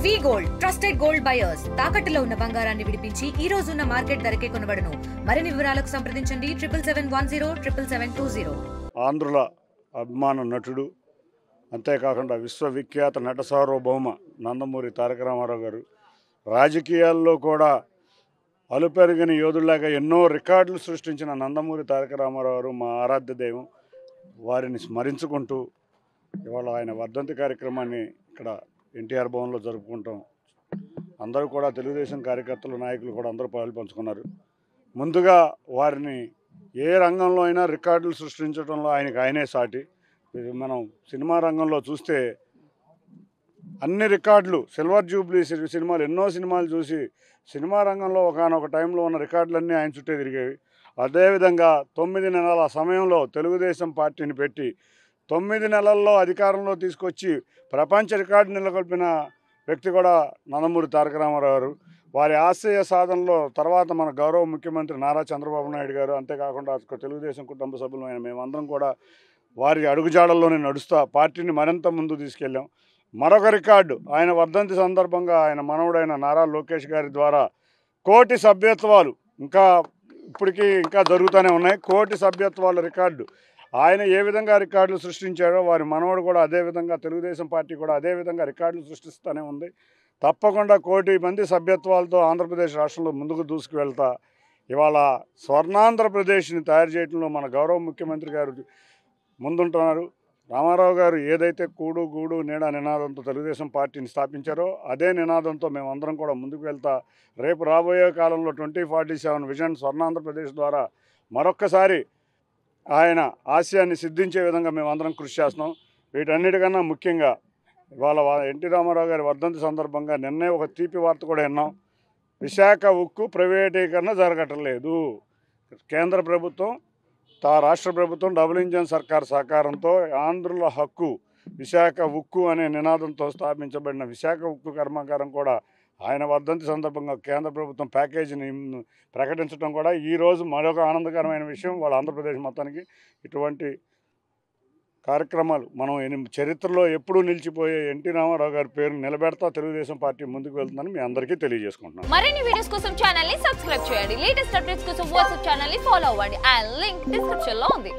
వి gold trusted gold buyers తాకట్టులో ఉన్న బంగారాన్ని విడిపించి ఈ రోజు ఉన్న మార్కెట్ ధరకే కొనబడును. మరిన్ని వివరాలకు సంప్రదించండి 7771077720. ఆంధ్రుల అభిమాన నటుడు, అంతేకాకుండా విశ్వవిఖ్యాత నట సార్వభౌమ నందమూరి తారక రామారావు గారు రాజకీయాల్లో కూడా అలుపెరగని యోధుల్లాగా ఎన్నో రికార్డులు సృష్టించిన నందమూరి తారక రామారావు గారు మా ఆరాధ్య దైవం. వారిని స్మరించుకుంటూ ఇవాళ ఆయన వర్ధంతి కార్యక్రమాన్ని ఇక్కడ ఎన్టీఆర్ భవన్లో జరుపుకుంటాం. అందరూ కూడా తెలుగుదేశం కార్యకర్తలు, నాయకులు కూడా అందరూ పాలు పంచుకున్నారు. ముందుగా వారిని ఏ రంగంలో అయినా రికార్డులు సృష్టించడంలో ఆయనే సాటి. మనం సినిమా రంగంలో చూస్తే అన్ని రికార్డులు, సిల్వర్ జూబ్లీ సినిమాలు, ఎన్నో సినిమాలు చూసి సినిమా రంగంలో ఒకనొక టైంలో ఉన్న రికార్డులన్నీ ఆయన చుట్టే తిరిగేవి. అదేవిధంగా 9 నెలల సమయంలో తెలుగుదేశం పార్టీని పెట్టి 9 నెలల్లో అధికారంలో తీసుకొచ్చి ప్రపంచ రికార్డు నెలకొల్పిన వ్యక్తి కూడా నందమూరి తారక రామారావు గారు. వారి ఆశయ సాధనలో తర్వాత మన గౌరవ ముఖ్యమంత్రి నారా చంద్రబాబు నాయుడు గారు, అంతేకాకుండా తెలుగుదేశం కుటుంబ సభ్యులమైన మేమందరం కూడా వారి అడుగుజాడల్లోనే నడుస్తూ పార్టీని మరింత ముందు తీసుకెళ్ళాం. మరొక రికార్డు ఆయన వర్ధంతి సందర్భంగా ఆయన మనవడైన నారా లోకేష్ గారి ద్వారా 1,000,000 సభ్యత్వాలు ఇప్పటికీ ఇంకా జరుగుతూనే ఉన్నాయి. 1,000,000 సభ్యత్వాల రికార్డు ఆయన ఏ విధంగా రికార్డులు సృష్టించారో వారి మనవడు కూడా అదేవిధంగా, తెలుగుదేశం పార్టీ కూడా అదేవిధంగా రికార్డులు సృష్టిస్తూనే ఉంది. తప్పకుండా 1,000,000 మంది సభ్యత్వాలతో ఆంధ్రప్రదేశ్ రాష్ట్రంలో ముందుకు దూసుకువెళ్తా ఇవాళ స్వర్ణాంధ్రప్రదేశ్ని తయారు చేయడంలో మన గౌరవ ముఖ్యమంత్రి గారు ముందుంటున్నారు. రామారావు గారు ఏదైతే కూడు గూడు నీడ నినాదంతో తెలుగుదేశం పార్టీని స్థాపించారో అదే నినాదంతో మేమందరం కూడా ముందుకు వెళ్తా రేపు రాబోయే కాలంలో 2047 విజన్ స్వర్ణాంధ్రప్రదేశ్ ద్వారా మరొక్కసారి ఆయన ఆశయాన్ని సిద్ధించే విధంగా మేమందరం కృషి చేస్తున్నాం. వీటన్నిటికన్నా ముఖ్యంగా ఇవాళ ఎన్టీ రామారావు గారి వర్ధంతి సందర్భంగా నిన్నే ఒక తీపి వార్త కూడా విన్నాం. విశాఖ ఉక్కు ప్రైవేటీకరణ జరగటం లేదు. కేంద్ర ప్రభుత్వం, రాష్ట్ర ప్రభుత్వం, డబుల్ ఇంజన్ సర్కార్ సహకారంతో ఆంధ్రుల హక్కు విశాఖ ఉక్కు అనే నినాదంతో స్థాపించబడిన విశాఖ ఉక్కు కర్మాగారం కూడా ఆయన వర్ధంతి సందర్భంగా కేంద్ర ప్రభుత్వం ప్యాకేజీని ప్రకటించడం కూడా ఈరోజు మరొక ఆనందకరమైన విషయం. వాళ్ళ ఆంధ్రప్రదేశ్ మొత్తానికి ఇటువంటి కార్యక్రమాలు మనం చరిత్రలో ఎప్పుడూ నిలిచిపోయే ఎన్టీ రామారావు గారి పేరు నిలబెడతా తెలుగుదేశం పార్టీ ముందుకు వెళ్తుందని మీ అందరికీ తెలియజేసుకుంటున్నాం. మరిన్ని వీడియోస్ కోసం ఛానల్ ని సబ్స్క్రైబ్ చేయండి. లేటెస్ట్ అప్డేట్స్ కోసం వాట్సాప్ ఛానల్ ని ఫాలో అవ్వండి. ఆ లింక్ డిస్క్రిప్షన్ లో ఉంది.